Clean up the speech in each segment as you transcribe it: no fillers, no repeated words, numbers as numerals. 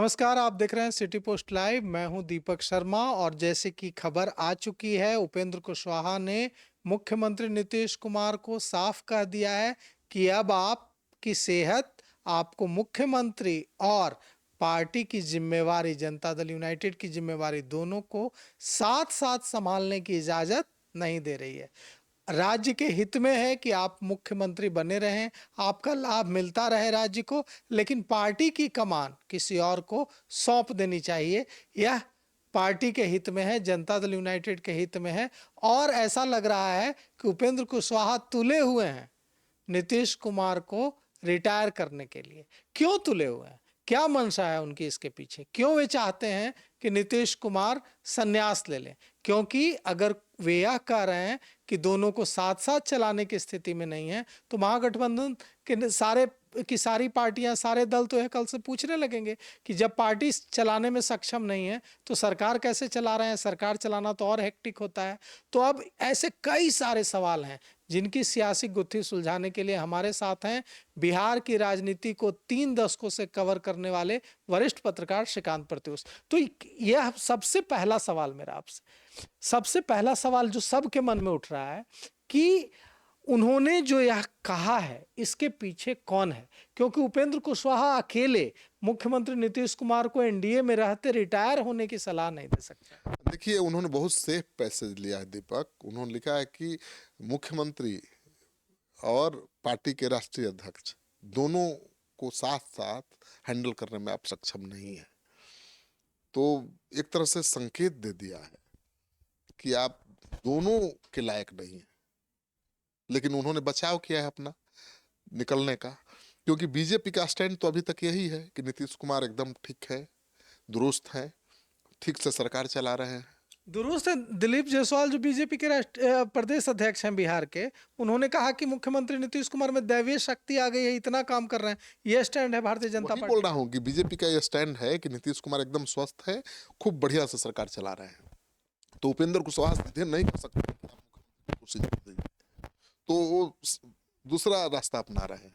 नमस्कार, आप देख रहे हैं सिटी पोस्ट लाइव। मैं हूं दीपक शर्मा और जैसे कि खबर आ चुकी है, उपेंद्र कुशवाहा ने मुख्यमंत्री नीतीश कुमार को साफ कह दिया है कि अब आपकी सेहत, आपको मुख्यमंत्री और पार्टी की जिम्मेवारी, जनता दल यूनाइटेड की जिम्मेवारी, दोनों को साथ साथ संभालने की इजाजत नहीं दे रही है। राज्य के हित में है कि आप मुख्यमंत्री बने रहें, आपका लाभ मिलता रहे राज्य को, लेकिन पार्टी की कमान किसी और को सौंप देनी चाहिए। यह पार्टी के हित में है, जनता दल यूनाइटेड के हित में है। और ऐसा लग रहा है कि उपेंद्र कुशवाहा तुले हुए हैं नीतीश कुमार को रिटायर करने के लिए। क्यों तुले हुए हैं, क्या मंशा है उनकी इसके पीछे, क्यों वे चाहते हैं कि नीतीश कुमार संन्यास ले लें? क्योंकि अगर वे यह कह रहे हैं कि दोनों को साथ साथ चलाने की स्थिति में नहीं है, तो महागठबंधन के सारी पार्टियां, सारे दल तो यह कल से पूछने लगेंगे कि जब पार्टी चलाने में सक्षम नहीं है तो सरकार कैसे चला रहे हैं? सरकार चलाना तो और हेक्टिक होता है। तो अब ऐसे कई सारे सवाल हैं जिनकी सियासी गुत्थी सुलझाने के लिए हमारे साथ हैं बिहार की राजनीति को 3 दशकों से कवर करने वाले वरिष्ठ पत्रकार श्रीकांत प्रत्युष। तो यह सबसे पहला सवाल मेरा आपसे, सबसे पहला सवाल जो सबके मन में उठ रहा है कि उन्होंने जो यह कहा है इसके पीछे कौन है? क्योंकि उपेंद्र कुशवाहा अकेले मुख्यमंत्री नीतीश कुमार को एनडीए में रहते रिटायर होने की सलाह नहीं दे सकते। देखिए, उन्होंने बहुत सेफ पैसेज लिया है दीपक। उन्होंने लिखा है कि मुख्यमंत्री और पार्टी के राष्ट्रीय अध्यक्ष दोनों को साथ साथ हैंडल करने में आप सक्षम नहीं है। तो एक तरह से संकेत दे दिया है कि आप दोनों के लायक नहीं है। लेकिन उन्होंने बचाव किया है अपना निकलने का, क्योंकि बीजेपी का स्टैंड तो अभी तक यही है कि नीतीश कुमार एकदम ठीक है, दुरुस्त है, ठीक से सरकार चला रहे हैं। दुरुस्त है। दिलीप जायसवाल जो बीजेपी के प्रदेश अध्यक्ष हैं बिहार के, उन्होंने कहा कि मुख्यमंत्री नीतीश कुमार में दैवीय शक्ति आ गई है, इतना काम कर रहे हैं। यह स्टैंड है भारतीय जनता वही पार्टी। बोल रहा हूँ कि बीजेपी का यह स्टैंड है कि नीतीश कुमार एकदम स्वस्थ है, खूब बढ़िया से सरकार चला रहे हैं। तो उपेंद्र कुशवाहा सीधे नहीं कर सकते कि आप मुख्यमंत्री की कुर्सी जीत देंगे। तो वो दूसरा रास्ता अपना रहे हैं,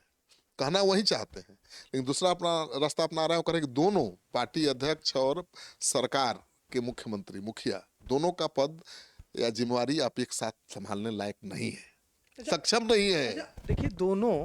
कहना वही चाहते हैं, लेकिन दूसरा अपना रास्ता अपना रहे हैं। वो कह रहे हैं कि दोनों पार्टी अध्यक्ष और सरकार के मुख्यमंत्री, मुखिया, दोनों का पद या जिम्मेवारी आप एक साथ संभालने लायक नहीं है, सक्षम नहीं है। देखिए, दोनों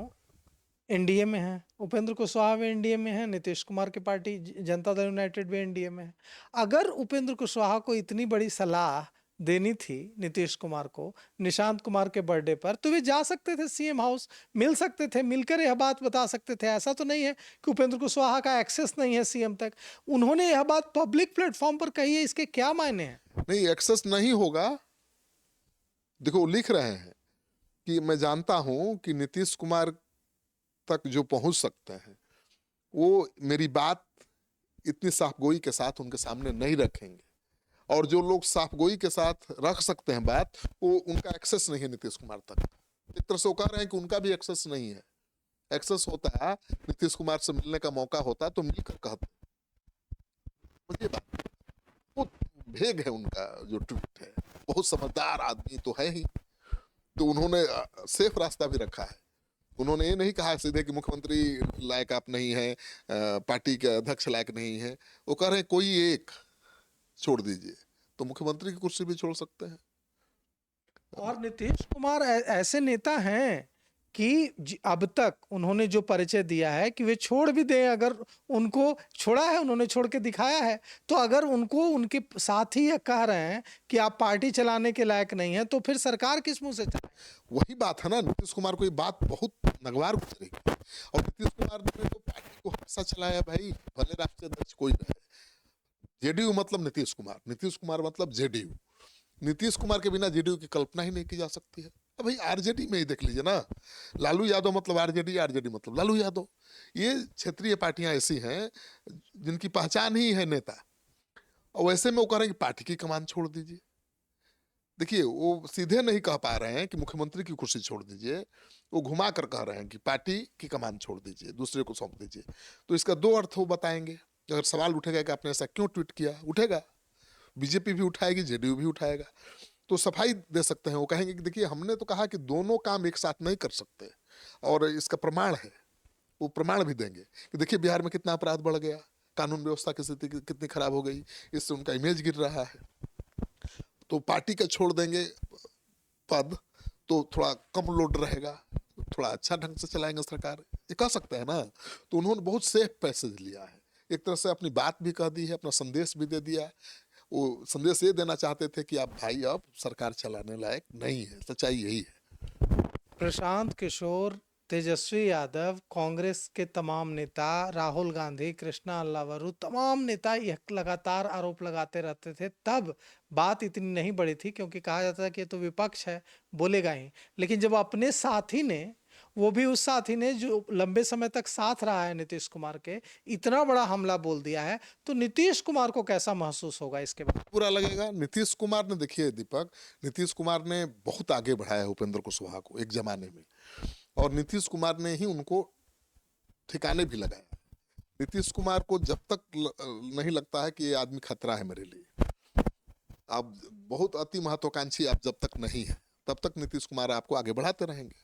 एनडीए में है, उपेंद्र कुशवाहा भी एनडीए में है, नीतीश कुमार की पार्टी जनता दल यूनाइटेड भी एनडीए में है। अगर उपेंद्र कुशवाहा को इतनी बड़ी सलाह देनी थी नीतीश कुमार को निशांत कुमार के बर्थडे पर, तो वे जा सकते थे सीएम हाउस, मिल सकते थे, मिलकर यह बात बता सकते थे। ऐसा तो नहीं है कि उपेंद्र कुशवाहा का एक्सेस नहीं है सीएम तक। उन्होंने यह बात पब्लिक प्लेटफॉर्म पर कही है, इसके क्या मायने हैं? नहीं, एक्सेस नहीं होगा। देखो, लिख रहे हैं कि मैं जानता हूं कि नीतीश कुमार तक जो पहुंच सकते हैं वो मेरी बात इतनी साफगोई के साथ उनके सामने नहीं रखेंगे, और जो लोग साफगोई के साथ रख सकते हैं बात, वो उनका एक्सेस नहीं है नीतीश कुमार तक। एक तरह से वो कह रहे हैं कि उनका भी एक्सेस नहीं है। एक्सेस होता है, नीतीश कुमार से मिलने का मौका होता तो मिलकर कहते। मुझे बात वो भेग है उनका जो ट्वीट है, बहुत समझदार आदमी तो है ही। तो उन्होंने सेफ रास्ता भी रखा है। उन्होंने ये नहीं कहा सीधे कि मुख्यमंत्री लायक आप नहीं है, पार्टी के अध्यक्ष लायक नहीं है। वो कह रहे हैं कोई एक छोड़ दीजिए, तो मुख्यमंत्री की कुर्सी भी छोड़ सकते हैं। और नीतीश कुमार ऐसे नेता हैं कि अब तक उन्होंने जो परिचय दिया है कि वे छोड़ भी दें, अगर उनको छोड़ा है, उन्होंने छोड़ के दिखाया है। तो अगर उनको उनके साथी यह कह रहे हैं कि आप पार्टी चलाने के लायक नहीं है, तो फिर सरकार किस मुंह से चलाए? वही बात है ना, नीतीश कुमार को ये बात बहुत नगवार गुजरेगी। और नीतीश कुमार ने तो पार्टी को हमेशा चलाया भाई, भले राष्ट्रीय अध्यक्ष कोई रहे। जेडीयू मतलब नीतीश कुमार, नीतीश कुमार मतलब जेडीयू। नीतीश कुमार के बिना जेडीयू की कल्पना ही नहीं की जा सकती है। अब भाई आरजेडी में ही देख लीजिए ना, लालू यादव मतलब आरजेडी, आरजेडी मतलब लालू यादव। ये क्षेत्रीय पार्टियां ऐसी हैं जिनकी पहचान ही है नेता, और वैसे में वो कह रहे हैं कि पार्टी की कमान छोड़ दीजिए। देखिए, वो सीधे नहीं कह पा रहे हैं कि मुख्यमंत्री की कुर्सी छोड़ दीजिए, वो घुमा कर कह रहे हैं कि पार्टी की कमान छोड़ दीजिए, दूसरे को सौंप दीजिए। तो इसका दो अर्थ वो बताएंगे। अगर सवाल उठेगा कि आपने ऐसा क्यों ट्वीट किया, उठेगा, बीजेपी भी उठाएगी, जेडीयू भी उठाएगा। तो सफाई दे सकते हैं। वो कहेंगे कि देखिए, हमने तो कहा कि दोनों काम एक साथ नहीं कर सकते, और इसका प्रमाण है। वो प्रमाण भी देंगे कि देखिए बिहार में कितना अपराध बढ़ गया, कानून व्यवस्था की स्थिति कितनी खराब हो गई, इससे उनका इमेज गिर रहा है। तो पार्टी का छोड़ देंगे पद तो थोड़ा कम लोड रहेगा, थोड़ा अच्छा ढंग से चलाएंगे सरकार, ये कह सकते हैं ना। तो उन्होंने बहुत सेफ पैसेज लिया है, एक तरह से अपनी बात भी कह दी है, अपना संदेश भी दे दिया। वो संदेश ये देना चाहते थे कि आप भाई अब सरकार चलाने लायक नहीं है, सच्चाई यही है। प्रशांत किशोर, तेजस्वी यादव, कांग्रेस के तमाम नेता, राहुल गांधी, कृष्णा अल्लावरू, तमाम नेता यह लगातार आरोप लगाते रहते थे। तब बात इतनी नहीं बड़ी थी क्योंकि कहा जाता था कि ये तो विपक्ष है, बोलेगा ही। लेकिन जब अपने साथी ने, वो भी उस साथी ने जो लंबे समय तक साथ रहा है नीतीश कुमार के, इतना बड़ा हमला बोल दिया है, तो नीतीश कुमार को कैसा महसूस होगा इसके बाद? बुरा लगेगा। नीतीश कुमार ने, देखिए दीपक, नीतीश कुमार ने बहुत आगे बढ़ाया है उपेंद्र कुशवाहा को एक जमाने में, और नीतीश कुमार ने ही उनको ठिकाने भी लगाया। नीतीश कुमार को जब तक नहीं लगता है कि ये आदमी खतरा है मेरे लिए, आप बहुत अति महत्वाकांक्षी आप जब तक नहीं है, तब तक नीतीश कुमार आपको आगे बढ़ाते रहेंगे।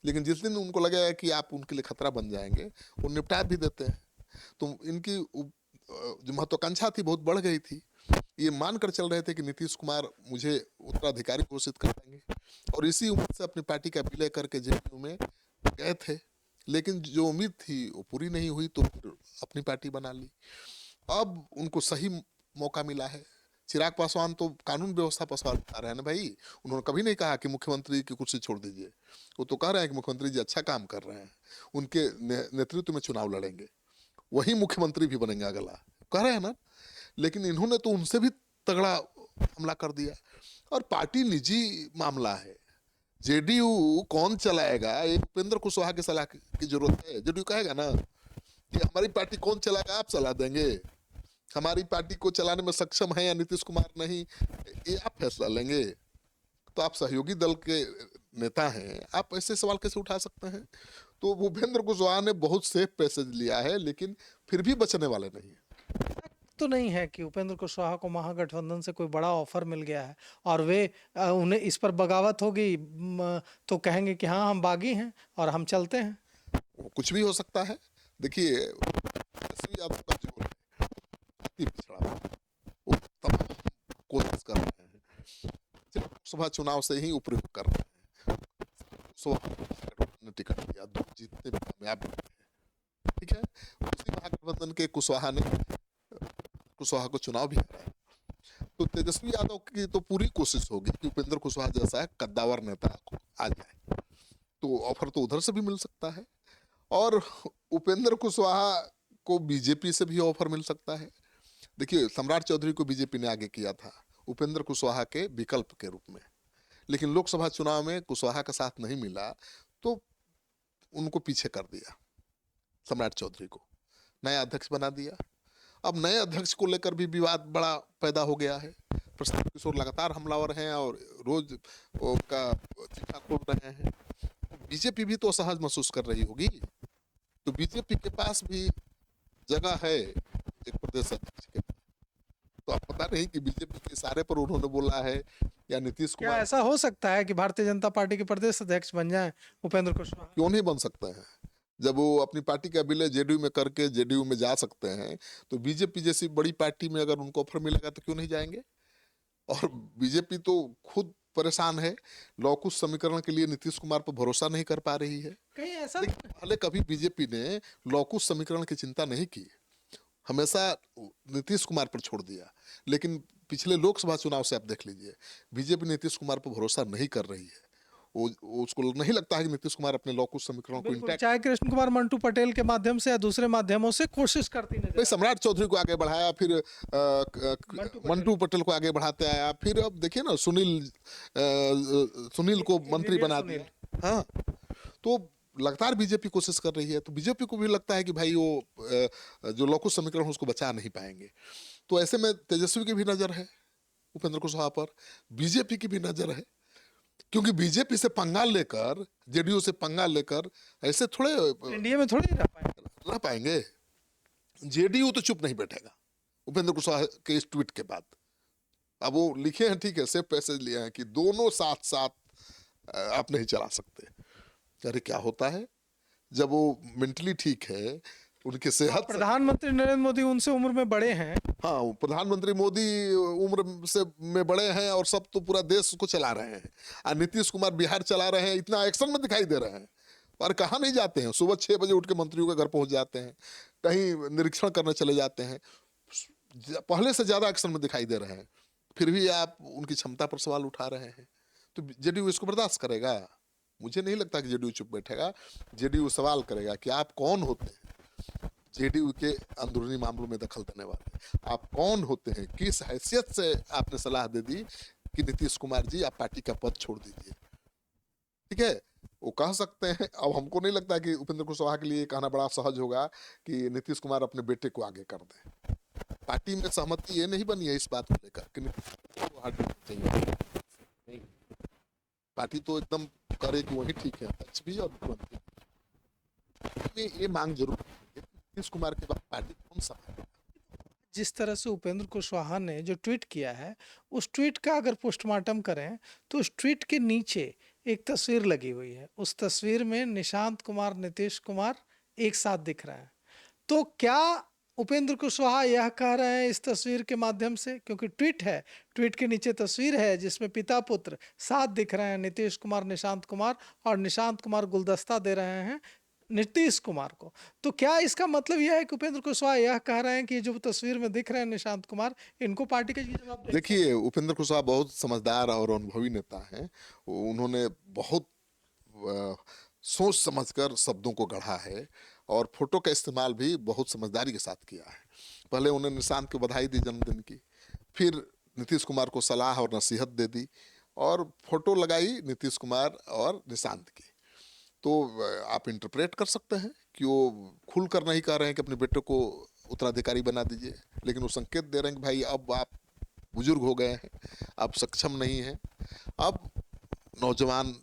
लेकिन जिस दिन उनको लगेगा कि आप उनके लिए खतरा बन जाएंगे, वो निपटा भी देते हैं। तो इनकी जो महत्वाकांक्षा थी बहुत बढ़ गई थी। ये मान कर चल रहे थे कि नीतीश कुमार मुझे उत्तराधिकारी घोषित कर देंगे, और इसी उम्मीद से अपनी पार्टी का विलय करके जेडीयू में गए थे। लेकिन जो उम्मीद थी वो पूरी नहीं हुई, तो फिर अपनी पार्टी बना ली। अब उनको सही मौका मिला है। चिराग पासवान तो कानून व्यवस्था पर सवाल उठा रहे हैं ना भाई। उन्होंने कभी नहीं कहा कि मुख्यमंत्री की कुर्सी छोड़ दीजिए, वो तो कह रहे हैं कि मुख्यमंत्री जी अच्छा काम कर रहे हैं, उनके नेतृत्व में चुनाव लड़ेंगे, वही मुख्यमंत्री भी बनेंगे अगला, कह रहे हैं ना। लेकिन इन्होंने तो उनसे भी तगड़ा हमला कर दिया। और पार्टी निजी मामला है, जेडीयू कौन चलाएगा, ये उपेंद्र कुशवाहा की सलाह की जरूरत है। जेडीयू कहेगा ना कि हमारी पार्टी कौन चलाएगा, आप सलाह देंगे, हमारी पार्टी को चलाने में सक्षम है या नीतीश कुमार नहीं, ये आप फैसला लेंगे। तो आप सहयोगी दल के नेता हैं, आप ऐसे सवाल कैसे उठा सकते हैं? तो भूपेंद्र कुशवाहा ने बहुत सेफ पैसेज लिया है, लेकिन फिर भी बचने वाले नहीं है। तो नहीं है कि उपेंद्र कुशवाहा को महागठबंधन से कोई बड़ा ऑफर मिल गया है और वे उन्हें इस पर बगावत होगी, तो कहेंगे कि हाँ हम बागी हैं और हम चलते हैं। कुछ भी हो सकता है। देखिए तेजस्वी यादव का जो है, अति पिछड़ा हुआ है, वो तमाम कोशिश कर रहे हैं, सिर्फ लोकसभा चुनाव से ही उपयोग कर रहे हैं। ने टिकट दिया, 2 जीतने में कामयाब भी रहे, ठीक है। उसी महागठबंधन के कुशवाहा को चुनाव भी हराया। तो तेजस्वी यादव की तो पूरी कोशिश होगी कि उपेंद्र कुशवाहा जैसा कद्दावर नेता आ जाए, तो ऑफर तो उधर से भी मिल सकता है, और उपेंद्र कुशवाहा को बीजेपी से भी ऑफर मिल सकता है। देखिए सम्राट चौधरी को बीजेपी ने आगे किया था उपेंद्र कुशवाहा के विकल्प के रूप में, लेकिन लोकसभा चुनाव में कुशवाहा का साथ नहीं मिला, तो उनको पीछे कर दिया, सम्राट चौधरी को नया अध्यक्ष बना दिया। अब नए अध्यक्ष को लेकर भी विवाद बड़ा पैदा हो गया है। प्रशांत किशोर लगातार हमलावर हैं और रोज उनका चिट्ठा खोल रहे हैं। बीजेपी भी तो असहज महसूस कर रही होगी, तो बीजेपी के पास भी जगह है एक प्रदेश अध्यक्ष के। तो आप पता नहीं कि बीजेपी के इशारे पर उन्होंने बोला है या नीतीश क्या कुमार। ऐसा हो सकता है कि भारतीय जनता पार्टी के प्रदेश अध्यक्ष बन जाएं उपेंद्र कुशवाहा? क्यों नहीं बन सकते हैं? जब वो अपनी पार्टी का विलय जेडीयू में करके जेडीयू में जा सकते हैं, तो बीजेपी जैसी बड़ी पार्टी में अगर उनको ऑफर मिलेगा तो क्यों नहीं जाएंगे? और बीजेपी तो खुद परेशान है, लौकुश समीकरण के लिए नीतीश कुमार पर भरोसा नहीं कर पा रही है। कहीं ऐसा लेकिन पहले कभी बीजेपी ने लौकुश समीकरण की चिंता नहीं की, हमेशा नीतीश कुमार पर छोड़ दिया। लेकिन पिछले लोकसभा चुनाव से आप देख लीजिए, बीजेपी नीतीश कुमार पर भरोसा नहीं कर रही है। वो उसको नहीं लगता है कि नीतीश कुमार अपने लौकुश समीकरणों को बिल्कुल, इंटैक्ट। चाहे कृष्ण कुमार मंटू पटेल के माध्यम से या दूसरे माध्यमों से कोशिश करती नजर भाई सम्राट चौधरी को आगे बढ़ाया, फिर मंटू पटेल को आगे बढ़ाते आया, फिर अब देखिए ना सुनील को मंत्री बना दिया। हाँ, तो लगातार बीजेपी कोशिश कर रही है, तो बीजेपी को भी लगता है कि भाई वो जो लौकुश समीकरण उसको बचा नहीं पाएंगे। तो ऐसे में तेजस्वी की भी नजर है उपेंद्र कुशवाहा पर, बीजेपी की भी नजर है, क्योंकि बीजेपी से पंगा लेकर, जेडीयू से पंगा लेकर ऐसे थोड़े एनडीए में थोड़ी रह पाएंगे। जेडीयू तो चुप नहीं बैठेगा उपेंद्र कुशवाहा के इस ट्वीट के बाद। अब वो लिखे हैं, ठीक है, सेफ पैसेज लिए हैं कि दोनों साथ साथ आप नहीं चला सकते। अरे क्या होता है, जब वो मेंटली ठीक है, उनकी सेहत। प्रधानमंत्री नरेंद्र मोदी उनसे उम्र में बड़े हैं। हाँ, प्रधानमंत्री मोदी उम्र से में बड़े हैं और सब तो पूरा देश को चला रहे हैं, और नीतीश कुमार बिहार चला रहे हैं, इतना एक्शन में दिखाई दे रहे हैं, पर कहाँ नहीं जाते हैं। सुबह 6 बजे उठ के मंत्रियों के घर पहुंच जाते हैं, कहीं निरीक्षण करने चले जाते हैं, पहले से ज्यादा एक्शन में दिखाई दे रहे हैं। फिर भी आप उनकी क्षमता पर सवाल उठा रहे हैं, तो जेडीयू इसको बर्दाश्त करेगा? मुझे नहीं लगता कि जेडीयू चुप बैठेगा। जेडीयू सवाल करेगा कि आप कौन होते हैं जेडीयू के अंदरूनी मामलों में दखल देने वाले? आप कौन होते हैं? किस हैसियत से आपने सलाह दे दी कि नीतीश कुमार जी आप पार्टी का पद छोड़ दीजिए? ठीक है, वो कह सकते हैं। अब हमको नहीं लगता कि उपेंद्र कुशवाहा के लिए कहना बड़ा सहज होगा कि नीतीश कुमार अपने बेटे को आगे कर दें। पार्टी में सहमति ये नहीं बनी है इस बात को लेकर कि नीतीश कुमार को हटना चाहिए। नहीं, पार्टी तो एकदम करे कि वही ठीक है, अध्यक्ष भी और मुख्यमंत्री में ये मांग जरूर है। नीतीश कुमार के बाद पार्टी कौन सा? जिस तरह से उपेंद्र कुशवाहा ने जो ट्वीट किया है, उस ट्वीट का अगर पोस्टमार्टम करें तो उस ट्वीट के नीचे एक तस्वीर लगी हुई है। उस तस्वीर में निशांत कुमार, नीतीश कुमार एक साथ दिख रहे हैं। तो क्या उपेंद्र कुशवाहा यह कह रहे हैं इस तस्वीर के माध्यम से, क्योंकि ट्वीट है, ट्वीट के नीचे तस्वीर है जिसमें पिता पुत्र साथ दिख रहे हैं, नीतीश कुमार, निशांत कुमार, और निशांत कुमार गुलदस्ता दे रहे हैं नीतीश कुमार को। तो क्या इसका मतलब यह है कि उपेंद्र कुशवाहा यह कह रहे हैं कि जो तस्वीर में दिख रहे हैं निशांत कुमार, इनको पार्टी का जवाब दें? देखिए, उपेंद्र कुशवाहा बहुत समझदार और अनुभवी नेता हैं। उन्होंने बहुत सोच समझकर शब्दों को गढ़ा है, और फोटो का इस्तेमाल भी बहुत समझदारी के साथ किया है। पहले उन्हें निशांत को बधाई दी जन्मदिन की, फिर नीतीश कुमार को सलाह और नसीहत दे दी, और फोटो लगाई नीतीश कुमार और निशांत की। तो आप इंटरप्रेट कर सकते हैं कि वो खुलकर नहीं कह रहे हैं कि अपने बेटे को उत्तराधिकारी बना दीजिए, लेकिन वो संकेत दे रहे हैं कि भाई अब आप बुजुर्ग हो गए हैं, आप सक्षम नहीं हैं, अब नौजवान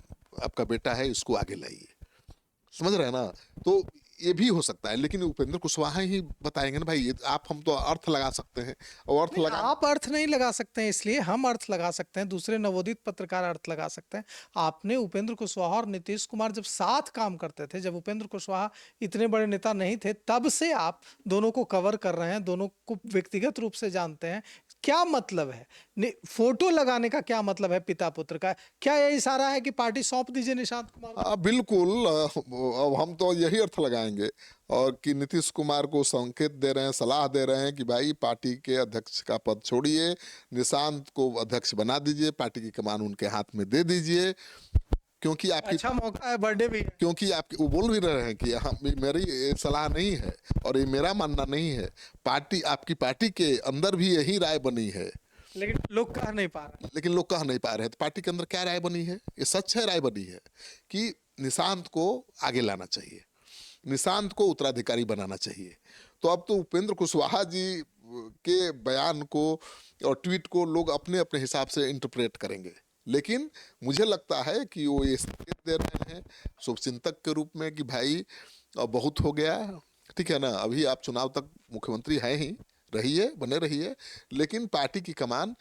आपका बेटा है, इसको आगे लाइए। समझ रहे हैं ना? तो ये भी हो सकता है, लेकिन उपेंद्र कुशवाहा ही बताएंगे ना भाई। ये आप हम तो अर्थ लगा सकते हैं, और अर्थ नहीं, लगा आप अर्थ नहीं लगा सकते हैं, इसलिए हम अर्थ लगा सकते हैं, दूसरे नवोदित पत्रकार अर्थ लगा सकते हैं। आपने उपेंद्र कुशवाहा और नीतीश कुमार जब साथ काम करते थे, जब उपेंद्र कुशवाहा इतने बड़े नेता नहीं थे, तब से आप दोनों को कवर कर रहे हैं, दोनों को व्यक्तिगत रूप से जानते हैं। क्या मतलब है फोटो लगाने का? क्या मतलब है पिता पुत्र का? क्या यह इशारा है कि पार्टी सौंप दीजिए निशांत कुमार को? हाँ बिल्कुल। अब हम तो यही अर्थ लगाएंगे, और कि नीतीश कुमार को संकेत दे रहे हैं, सलाह दे रहे हैं कि भाई पार्टी के अध्यक्ष का पद छोड़िए, निशांत को अध्यक्ष बना दीजिए, पार्टी की कमान उनके हाथ में दे दीजिए, क्योंकि आपकी अच्छा मौका है, बर्थडे भी है। क्योंकि आप वो बोल भी रहे हैं कि हाँ मेरी ये सलाह नहीं है और ये मेरा मानना नहीं है, पार्टी आपकी पार्टी के अंदर भी यही राय बनी है, लेकिन लोग कह नहीं पा रहे। लेकिन लोग कह नहीं पा रहे हैं। तो पार्टी के अंदर क्या राय बनी है? ये सच है, राय बनी है कि निशांत को आगे लाना चाहिए, निशांत को उत्तराधिकारी बनाना चाहिए। तो अब तो उपेंद्र कुशवाहा जी के बयान को और ट्वीट को लोग अपने अपने हिसाब से इंटरप्रेट करेंगे, लेकिन मुझे लगता है कि वो ये संकेत दे रहे हैं शुभचिंतक के रूप में कि भाई अब बहुत हो गया, ठीक है ना, अभी आप चुनाव तक मुख्यमंत्री हैं ही, रहिए, बने रहिए, लेकिन पार्टी की कमान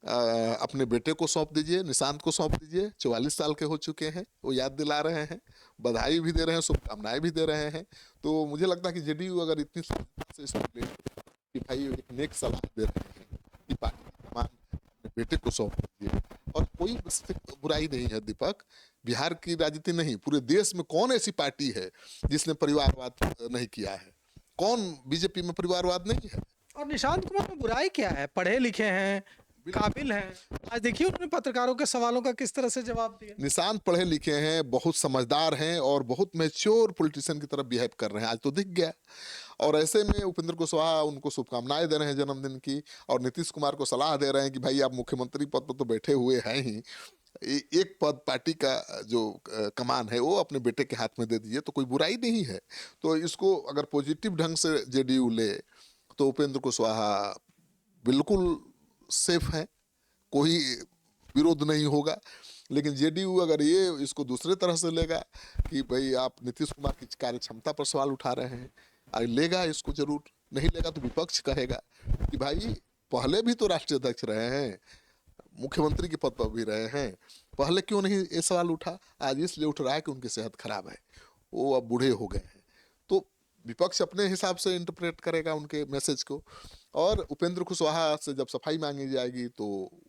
अपने बेटे को सौंप दीजिए, निशांत को सौंप दीजिए। 44 साल के हो चुके हैं, वो याद दिला रहे हैं, बधाई भी दे रहे हैं, शुभकामनाएं भी दे रहे हैं। तो मुझे लगता है कि जेडीयू अगर इतनी समझदारी से इसको ले कि भाई एक नेक सलाह दे रहे हैं कि पार्टी की कमान अपने बेटे को सौंप दीजिए, और कोई बुराई नहीं है दीपक। बिहार की राजनीति नहीं, पूरे देश में कौन ऐसी पार्टी है जिसने परिवारवाद नहीं किया है? कौन बीजेपी में परिवारवाद नहीं है? और निशांत कुमार में बुराई क्या है? पढ़े लिखे हैं, काबिल हैं। आज देखिए उन्होंने पत्रकारों के सवालों का किस तरह से जवाब दिया। निशांत पढ़े लिखे हैं, बहुत समझदार हैं, और बहुत मैच्योर पॉलिटिशियन की तरह बिहेव कर रहे हैं, आज तो दिख गया। और ऐसे में उपेंद्र कुशवाहा उनको शुभकामनाएं दे रहे हैं जन्मदिन की, और नीतीश कुमार को सलाह दे रहे हैं कि भाई आप मुख्यमंत्री पद पर तो बैठे हुए हैं ही, एक पद पार्टी का जो कमान है वो अपने बेटे के हाथ में दे दीजिए, तो कोई बुराई नहीं है। तो इसको अगर पॉजिटिव ढंग से जेडीयू ले तो उपेंद्र कुशवाहा बिल्कुल सेफ है, कोई विरोध नहीं होगा। लेकिन जेडीयू अगर ये इसको दूसरे तरह से लेगा कि भाई आप नीतीश कुमार की कार्य क्षमता पर सवाल उठा रहे हैं, अगर लेगा इसको जरूर, नहीं लेगा तो विपक्ष कहेगा कि भाई पहले भी तो राष्ट्रीय अध्यक्ष रहे हैं, मुख्यमंत्री के पद पर भी रहे हैं, पहले क्यों नहीं ये सवाल उठा? आज इसलिए उठ रहा है कि उनकी सेहत खराब है, वो अब बूढ़े हो गए हैं। तो विपक्ष अपने हिसाब से इंटरप्रेट करेगा उनके मैसेज को, और उपेंद्र कुशवाहा से जब सफाई मांगी जाएगी तो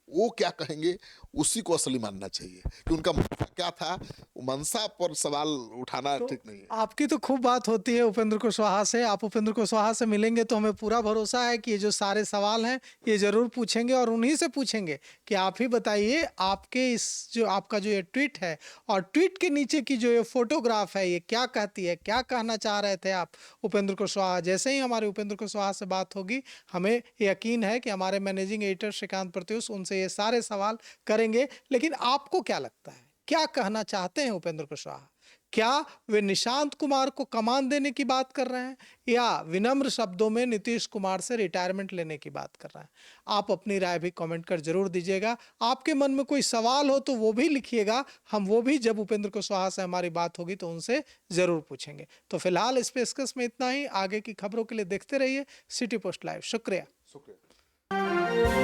वो क्या कहेंगे उसी को असली मानना चाहिए कि उनका मंशा क्या था। वो मंशा पर सवाल उठाना तो ठीक नहीं है। आपकी तो खूब बात होती है उपेंद्र कुशवाहा से, आप उपेंद्र कुशवाहा से मिलेंगे तो हमें पूरा भरोसा है कि ये जो सारे सवाल हैं ये जरूर पूछेंगे, और उन्हीं से पूछेंगे कि आप ही बताइए, आपके इस जो आपका जो ये ट्वीट है और ट्वीट के नीचे की जो ये फोटोग्राफ है ये क्या कहती है, क्या कहना चाह रहे थे आप उपेंद्र कुशवाहा। जैसे ही हमारे उपेंद्र कुशवाहा से बात होगी हमें यकीन है कि हमारे मैनेजिंग एडिटर श्रीकांत प्रत्युष उनसे ये सारे सवाल करेंगे। लेकिन आपको क्या लगता है, क्या कहना चाहते हैं उपेंद्र कुशवाहा? क्या वे निशांत कुमार को कमान देने की बात कर रहे हैं या विनम्र शब्दों में नीतीश कुमार से रिटायरमेंट लेने की बात कर रहे हैं? आप अपनी राय भी कमेंट कर जरूर दीजिएगा। आपके मन में कोई सवाल हो तो वो भी लिखिएगा, हम वो भी जब उपेंद्र कुशवाहा से हमारी बात होगी तो उनसे जरूर पूछेंगे। तो फिलहाल इस पेशकश में इतना ही। आगे की खबरों के लिए देखते रहिए सिटी पोस्ट लाइव। शुक्रिया। शुक्रिया।